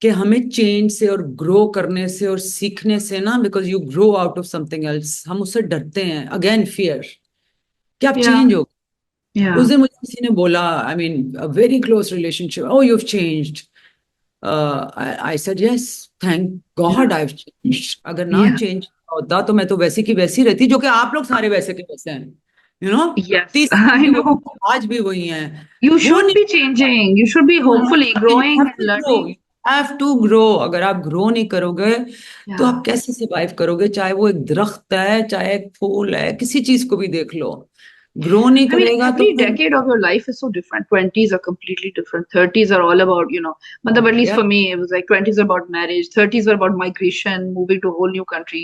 कि हमें चेंज से और ग्रो करने से और सीखने से ना, because you grow out of something else, हम उससे डरते हैं। अगेन फियर कि आप या चेंज हो। या उस दिन मुझे किसी ने बोला, I mean a very close relationship, oh you have changed. I said yes, thank God I have changed. अगर ना या चेंज होता तो मैं तो वैसी की वैसी रहती, जो कि आप लोग सारे वैसे के वैसे हैं, यू नो। यस। 30 साल आई की वो नो। आज भी वही हैं। You वो should नहीं, be changing. You should be hopefully you growing have and to grow, learning. You have to grow. अगर आप ग्रो नहीं करोगे तो Yeah. आप कैसे सर्वाइव करोगे? चाहे वो एक दरख्त है, चाहे एक फूल है, किसी चीज को भी देख लो, ग्रो नहीं I mean, करेगा तो every फिर। decade of your life is so different. 20s are completely different. 30s are all about, matlab, at least या for me, it was like 20s are about marriage, 30s were about migration, moving to a whole new country.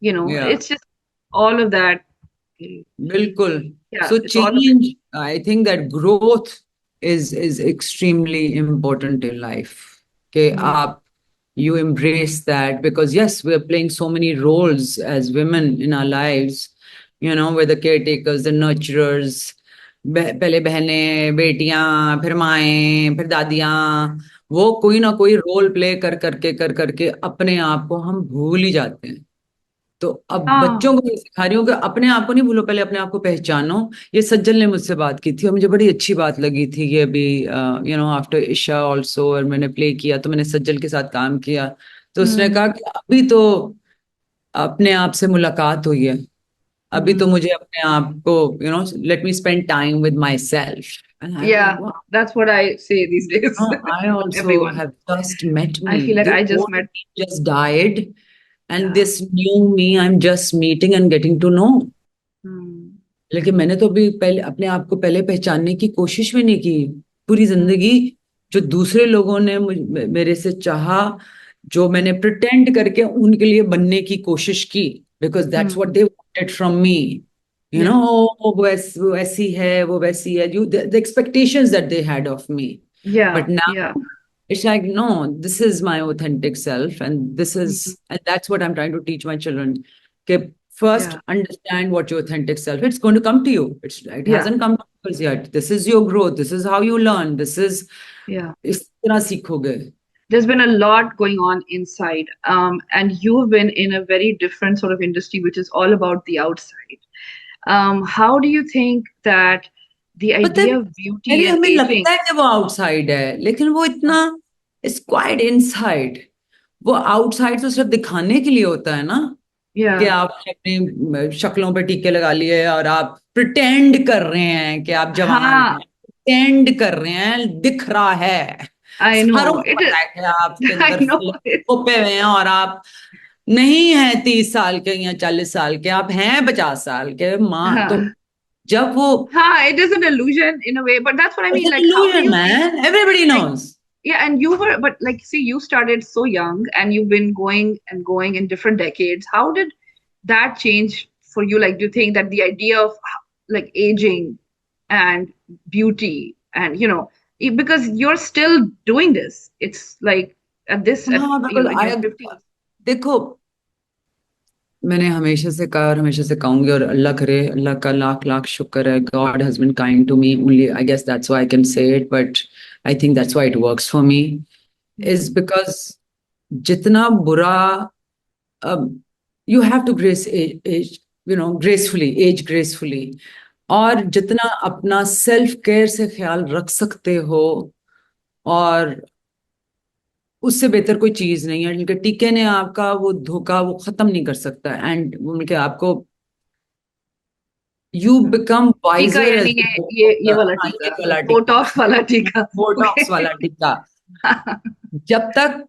या It's just all of that. बिल्कुल। Yeah, so it's all of it. Change, I think that growth is extremely important in life, कि Mm. आप, you embrace that, because yes, we are playing so many roles as women in our lives, you know, we're the caretakers, the nurturers, पहले बहनें, बेटियां, फिर माएं, फिर दादियां, वो कोई ना कोई रोल प्ले कर करके अपने आप को हम भूल ही जाते हैं। तो अब बच्चों Ah. को मैं सिखा रही हूँ कि अपने आप को नहीं भूलो, पहले अपने आप को पहचानो। ये सज्जल ने मुझसे बात की थी और मुझे बड़ी अच्छी बात लगी थी, ये अभी, you know, after Isha also, और मैंने प्ले किया तो मैंने सज्जल के साथ काम किया। तो उसने Mm. कहा कि अभी तो अपने आप से मुलाकात हुई है, अभी तो Mm. मुझे अपने आप को, you know, let me spend time with my self. And I like, Yeah, that's what I say these days. no, I also Everyone. have just met I feel me. like The I just old met. me just died, and Yeah. this new me I'm just meeting and getting to know. Mm. लेकिन मैंने तो अभी पहले अपने आप को पहले पहचानने की कोशिश भी नहीं की पूरी Mm. जिंदगी। जो दूसरे लोगों ने मेरे से चाहा, जो मैंने प्रिटेंड करके उनके लिए बनने की कोशिश की, because that's what Mm. They wanted from me, you know. Yeah. वो वैसी है, वो वैसी है, you the expectations that they had of me. Yeah. But Yeah. Now it's like, no, this is my authentic self, Mhm. and that's what I'm trying to teach my children. Okay, first Yeah. understand what your authentic self. It's going to come to you. It Yeah. hasn't come to us yet. This is your growth. This is how you learn. This is Yeah. इस तरह सीखोगे. There's been a lot going on inside. And you've been in a very different sort of industry, which is all about the outside. How do you think that the पता है, idea of beauty मेरे and हमें aging? लगता है कि वो outside है, लेकिन वो इतना इट्स क्वाइट इनसाइड. वो आउटसाइड तो सिर्फ दिखाने के लिए होता है ना, कि Yeah. आपने अपनी शक्लों पे टीके लगा लिए और आप प्रिटेंड कर रहे हैं कि आप जवान Ha, हैं, प्रिटेंड कर रहे हैं, दिख रहा है, I सारों know. को It is. पता है कि आपके I अंदर know फूल it. छुपे हुए हैं, और आप नहीं हैं 30 साल के या 40 साल के, आप हैं 50 साल के माँ. तो Ha. जब वो Ha, it is an illusion in a way, but that's what I it's mean. An Like, how do illusion you think? Man, everybody Like, knows. yeah, and you were, but like, see, you started so young and you've been going and going in different decades. How did that change for you? Like, do you think that the idea of like aging and beauty and, because you're still doing this, it's like हाँ, because in your I 50s. देखो, मैंने हमेशा से कहा और हमेशा से कहूंगी, और अल्लाह करे, अल्लाह का लाख लाख शुक्र है, God has been kind to me only, I guess that's why I can say it, but I think that's why it works for me, is because जितना बुरा, you have to grace age, gracefully, age gracefully. और जितना अपना self care से ख्याल रख सकते हो, और उससे बेहतर कोई चीज नहीं है, क्योंकि टीके ने आपका वो धोखा वो खत्म नहीं कर सकता, एंड उनके आपको यू बिकम टीका वाइजर एज, यानी ये वाला हाँ, ये टीका, वाला टीका, बोटॉक्स वाला टीका. Botox Okay. वाला टीका. जब तक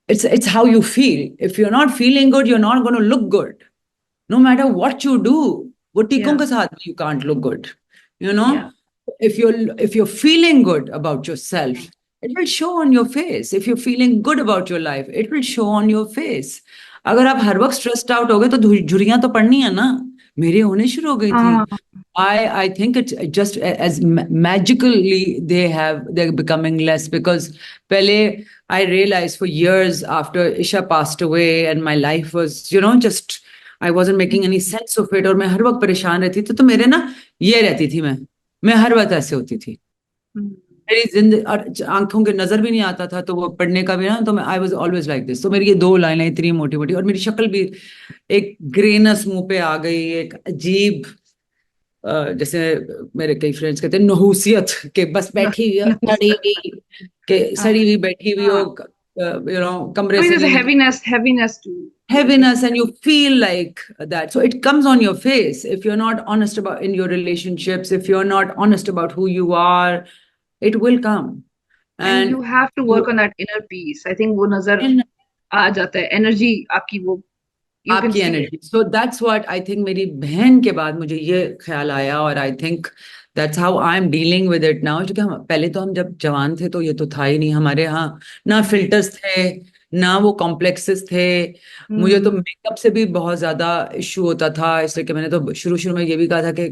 it's how you feel. If you're not feeling good, you're not going to look good, no matter what you do. वो टीकों Yeah. के साथ भी you can't look good, you know. Yeah. If you're feeling good about yourself, it will show on your face. If you're feeling good about your life, it will show on your face. अगर आप हर वक्त stressed out हो गए तो झुर्रियां तो पड़नी है ना. मेरे होने शुरू हो गई थी. हाँ. I think it's just as magically they're becoming less, because पहले I realized for years after Isha passed away and my life was, just I wasn't making any sense of it, और मैं हर वक्त परेशान रहती थी, तो मेरे ना ये रहती थी, मैं हर वक्त ऐसे होती थी. Hmm. मेरी जिंदगी और आंखों के नजर भी नहीं आता था, तो वो पढ़ने का भी ना, तो मैं I was always like this. तो मेरी ये दो लाइनें इतनी मोटी मोटी, और मेरी शक्ल भी एक ग्रेनस मुंह पे आ गई, एक अजीब, जैसे मेरे कई फ्रेंड्स कहते हैं नहूसियत, के बस No, बैठी हुई हो, no. सड़ी हुई, के Uh, सड़ी हुई बैठी हुई हो, uh, I कमरे mean, से there's a नहीं निकल. heaviness to the face. Heaviness, and you feel like that, so it comes on your face if you're not honest about in your relationships, if you're not honest about who you are, it will come. And you And have to work on that inner peace. I think वो नजर in आ जाता है. Energy आपकी वो, you can आपकी see it. Energy, so that's what I think. मेरी बहन के बाद मुझे ये ख्याल आया, और आई think that's how I am dealing with it now. क्योंकि हम पहले तो, हम जब जवान थे तो ये तो था ही नहीं हमारे यहाँ, ना फिल्टर्स थे, ना वो कॉम्प्लेक्सेस थे. मुझे तो Hmm. मेकअप से भी बहुत ज्यादा इशू होता था, इसलिए कि मैंने तो शुरू शुरू में ये भी कहा था कि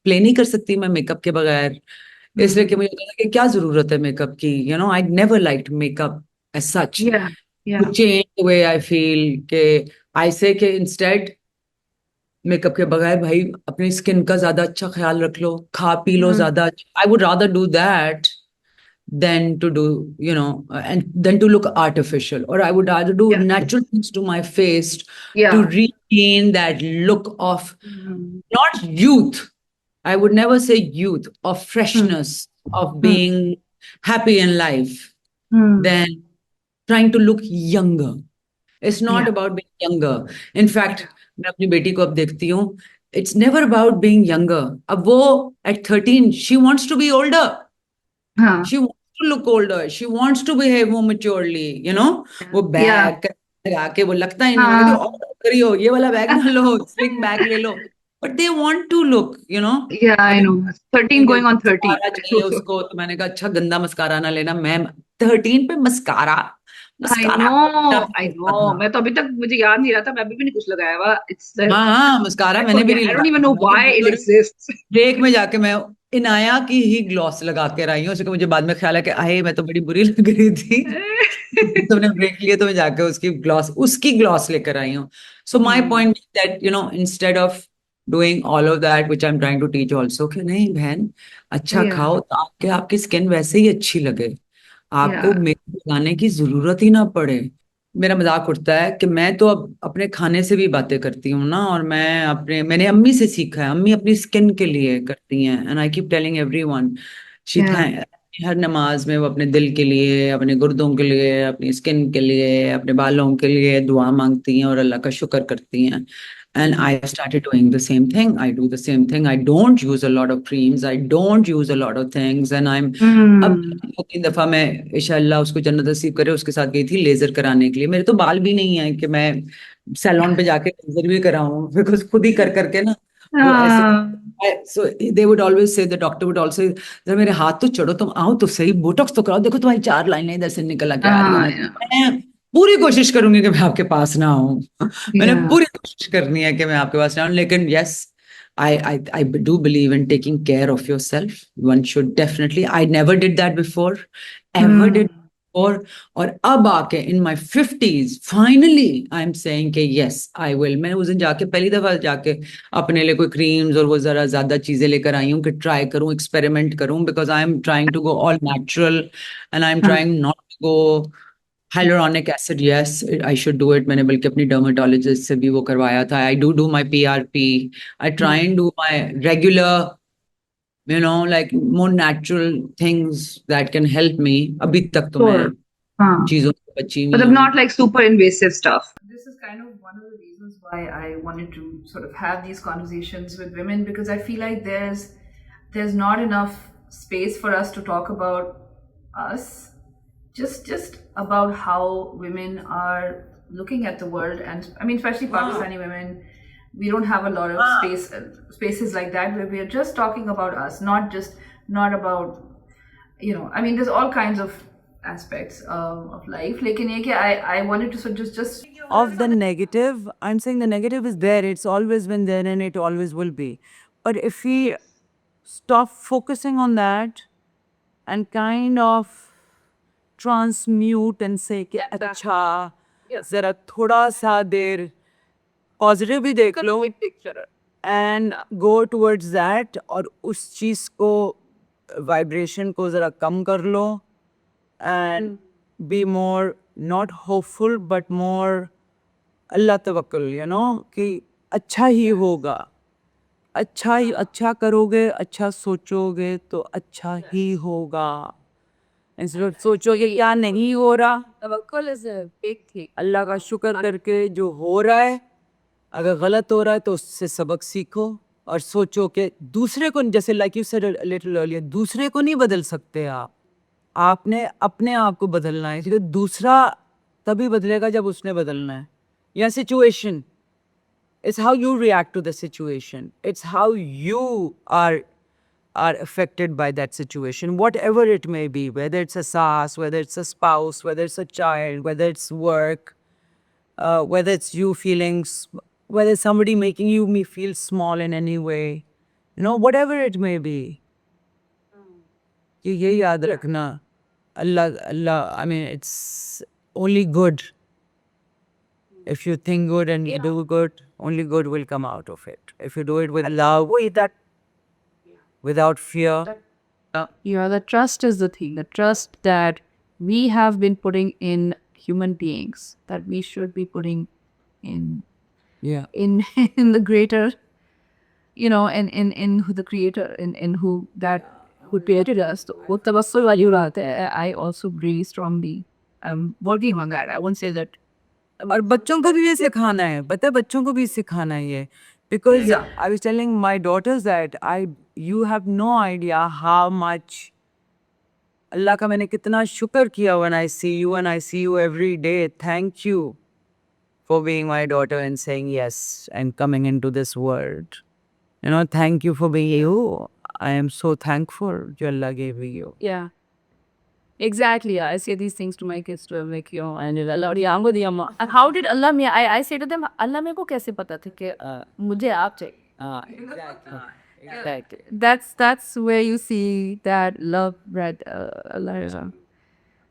प्ले नहीं कर सकती मैं मेकअप के बगैर, इसलिए कि Hmm. मुझे लगता था कि क्या जरूरत है मेकअप की, I never liked makeup as such Yeah. to Yeah. change the way I feel. के I say कि instead मेकअप के बगैर भाई अपनी स्किन का ज्यादा अच्छा ख्याल रख लो, खा पी लो Hmm. ज्यादा. I would rather do that than to do, and then to look artificial, or I would rather do Yeah. natural things to my face to Yeah. regain that look of Hmm. not youth. I would never say youth, of Hmm. freshness, of Hmm. being happy in life, Hmm. than trying to look younger. It's not Yeah. about being younger. In fact, Yeah. मैं अपनी बेटी को अब देखती हूँ, it's never about being younger. अब वो at 13 she wants to be older. हाँ. She wants to look older. She wants to behave more maturely, Yeah. वो Yeah. बैग लगा के वो लगता ही नहीं, मैं कहती हाँ. हूँ और करियो, ये वाला बैग ना लो, स्लिंग बैग ले लो. but they want to look, you know. Yeah, I अभी know. 13 कहेंगे going on 13. मस्कारा चाहिए उसको, तो मैंने कहा अच्छा गंदा मस्कारा ना लेना। मैं 13 पे mascara, I mascara know, I था। know. मैं तो अभी तक मुझे याद नहीं रहा था, मैं अभी भी नहीं कुछ लगाया हुआ। It's the हाँ हाँ, मस्कारा I मैंने भी forget. नहीं I don't even लगाया, know मैं why it तो exists. ब्रेक में जाके मैं इनाया की ही ग्लॉस लगा के आई हूँ, उसको मुझे बाद में ख्याल है कि आए मैं तो बड़ी बुरी लग रही थी। तुमने ब्रेक लिया तो मैं जाके उसकी ग्लॉस लेकर आई हूँ। So my Hmm. Point that instead of doing all of that which I am trying to teach also, कि नहीं बहन, अच्छा Yeah, खाओ ताकि आपकी स्किन वैसे ही अच्छी लगे, आपको yeah. मेकअप लगाने की जरूरत ही ना पड़े। मेरा मजाक उड़ता है कि मैं तो अब अपने खाने से भी बातें करती हूँ ना, और मैंने अम्मी से सीखा है, अम्मी अपनी स्किन के लिए करती हैं, and I keep telling everyone, she Yeah. हर नमाज में वो अपने दिल के लिए, अपने गुर्दों के लिए, अपनी स्किन के लिए, अपने बालों के लिए दुआ मांगती हैं और अल्लाह का शुक्र करती हैं। And I started doing the same thing. I do the same thing. I don't use a lot of creams. I don't use a lot of things. And अब Hmm. 2-3 दफा मैं इंशाल्लाह उसको जन्नत नसीब करे उसके साथ गई थी लेजर कराने के लिए। मेरे तो बाल भी नहीं है कि मैं सैलून पे जाके लेजर भी कराऊं, बिकॉज खुद ही कर करके ना वो ऐसे। Ah. So they would always say, the doctor would also, जरा मेरे हाथ तो चढ़ो, तुम आओ तो सही, बोटॉक्स तो कराओ, देखो तुम्हारी 4 लाइनें इधर से निकल के आ रही है। Yeah. मैं पूरी कोशिश करूंगी कि मैं आपके पास ना आऊं। मैंने Yeah. पूरी कोशिश करनी है कि मैं आपके पास ना आऊं, लेकिन yes, I do believe in taking care of yourself. One should definitely. I never did that before, ever did Hmm. before. और अब आके in my 50s finally I'm saying कि yes I will. मैंने उस दिन जाके पहली दफा जाके अपने लिए कोई क्रीम्स और वो जरा ज्यादा चीजें लेकर आई हूँ कि ट्राई करूँ, एक्सपेरिमेंट करूँ, because I am trying to go all natural, and I am Hmm. Trying not to go hyaluronic acid. Yes, I should do it. मैंने बल्कि अपनी डर्मेटोलॉजिस्ट से भी वो करवाया था। I do my PRP. I try and do my regular, like more natural things that can help me. अभी तक तो मैं Sure. Huh. चीजों से बची हुई But हूँ। not like super invasive stuff. This is kind of one of the reasons why I wanted to sort of have these conversations with women, because I feel like there's not enough space for us to talk about us, just about how women are looking at the world. And I mean, especially Pakistani women, we don't have a lot of spaces like that where we are just talking about us, not about, I mean, there's all kinds of aspects of life. लेकिन ये कि I wanted to sort of just Of the negative, I'm saying the negative is there, it's always been there and it always will be. But if we stop focusing on that and kind of transmute and say कि अच्छा जरा थोड़ा सा देर positive भी देख लो and go towards that, और उस चीज को वाइब्रेशन को जरा कम कर लो and be more not hopeful but more अल्लाह तवक्कुल, कि अच्छा ही होगा, अच्छा करोगे, अच्छा सोचोगे तो अच्छा ही होगा। इंस्टेड ऑफ सोचोगे या नहीं हो रहा, तवक्कुल इज अ बिग थिंग, अल्लाह का शुक्र करके जो हो रहा है, अगर गलत हो रहा है तो उससे सबक सीखो और सोचो कि दूसरे को, जैसे like you said little earlier, दूसरे को नहीं बदल सकते आप, आपने अपने आप को बदलना है, इसलिए दूसरा तभी बदलेगा जब उसने बदलना है। या situation, it's how you react to the situation, it's how you are affected by that situation, whatever it may be, whether it's a sas, whether it's a spouse, whether it's a child, whether it's work, whether it's you whether it's somebody making me feel small in any way, whatever it may be, कि ये याद रखना, Allah, I mean, it's only good. If you think good and you do good, only good will come out of it. If you do it with love, without fear. Yeah, the trust is the thing. The trust that we have been putting in human beings, that we should be putting in Yeah. in in the greater, in who the creator, in who that who created us. So, वो तवस्सुल वाली बात है. I also really strongly working on that. I won't say that. और बच्चों को भी ये सिखाना है, पता है, बच्चों को भी सिखाना है ये, because I was telling my daughters that you have no idea how much अल्लाह का मैंने कितना शुक्र किया when I see you and I see you every day. Thank you for being my daughter and saying yes and coming into this world. thank you for being you. I am so thankful जो Allah gave me you. Yeah. Exactly. Yeah. I say these things to my kids too. I'm like, and Allah di amma. And how did Allah me? I say to them, Allah me ko kaise pata tha कि मुझे आप चाहिए. Exactly. Exactly. That's where you see that love, right? Allah.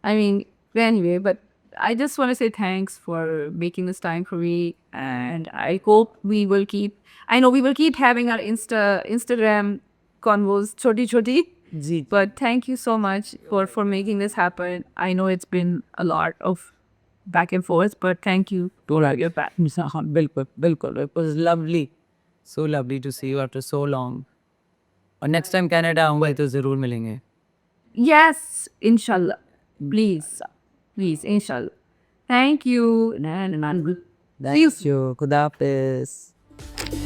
I mean, anyway, but I just want to say thanks for making this time for me, and I hope we will keep. I know we will keep having our Instagram convos, choti choti. Ji But thank you so much for making this happen. I know it's been a lot of back and forth, but thank you for your back. हाँ बिल्कुल बिल्कुल it was lovely, so lovely to see you after so long. और next time Canada आऊँगा तो ज़रूर मिलेंगे. Yes, inshallah. Please, inshallah. Thank you. See you. Thank you. खुदा हाफिज़.